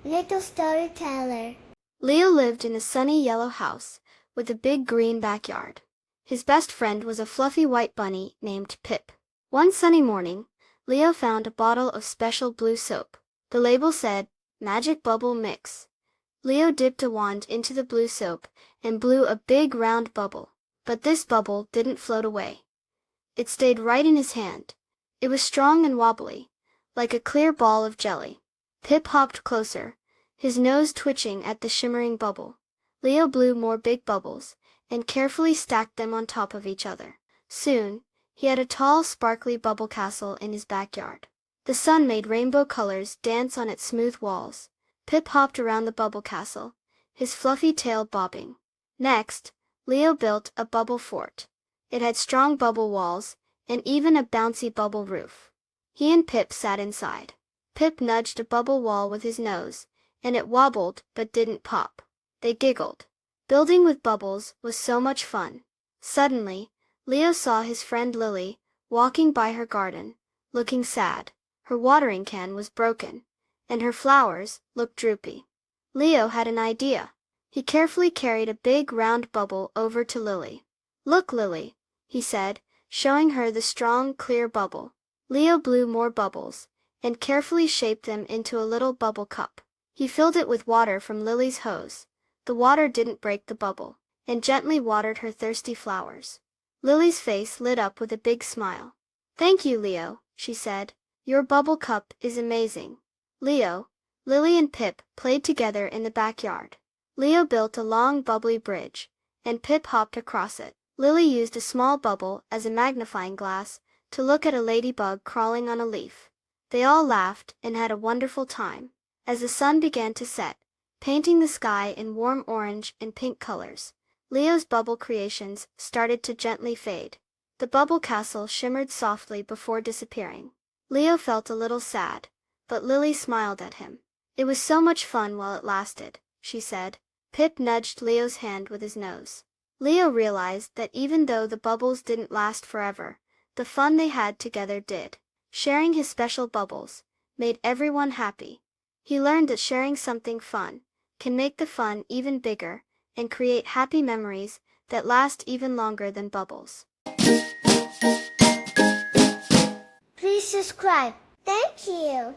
Little storyteller. Leo lived in a sunny yellow house with a big green backyard. His best friend was a fluffy white bunny named Pip. One sunny morning, Leo found a bottle of special blue soap. The label said, "Magic Bubble Mix." Leo dipped a wand into the blue soap and blew a big round bubble. But this bubble didn't float away. It stayed right in his hand. It was strong and wobbly, like a clear ball of jelly. Pip hopped closer, his nose twitching at the shimmering bubble. Leo blew more big bubbles and carefully stacked them on top of each other. Soon, he had a tall, sparkly bubble castle in his backyard. The sun made rainbow colors dance on its smooth walls. Pip hopped around the bubble castle, his fluffy tail bobbing. Next, Leo built a bubble fort. It had strong bubble walls and even a bouncy bubble roof. He and Pip sat inside. Pip nudged a bubble wall with his nose, and it wobbled but didn't pop. They giggled. Building with bubbles was so much fun. Suddenly, Leo saw his friend Lily walking by her garden, looking sad. Her watering can was broken, and her flowers looked droopy. Leo had an idea. He carefully carried a big round bubble over to Lily. "Look, Lily," he said, showing her the strong, clear bubble. Leo blew more bubbles and carefully shaped them into a little bubble cup. He filled it with water from Lily's hose. The water didn't break the bubble, and gently watered her thirsty flowers. Lily's face lit up with a big smile. "Thank you, Leo," she said. "Your bubble cup is amazing." Leo, Lily and Pip played together in the backyard. Leo built a long bubbly bridge, and Pip hopped across it. Lily used a small bubble as a magnifying glass to look at a ladybug crawling on a leaf. They all laughed and had a wonderful time. As the sun began to set, painting the sky in warm orange and pink colors, Leo's bubble creations started to gently fade. The bubble castle shimmered softly before disappearing. Leo felt a little sad, but Lily smiled at him. "It was so much fun while it lasted," she said. Pip nudged Leo's hand with his nose. Leo realized that even though the bubbles didn't last forever, the fun they had together did. Sharing his special bubbles made everyone happy. He learned that sharing something fun can make the fun even bigger and create happy memories that last even longer than bubbles. Please subscribe. Thank you.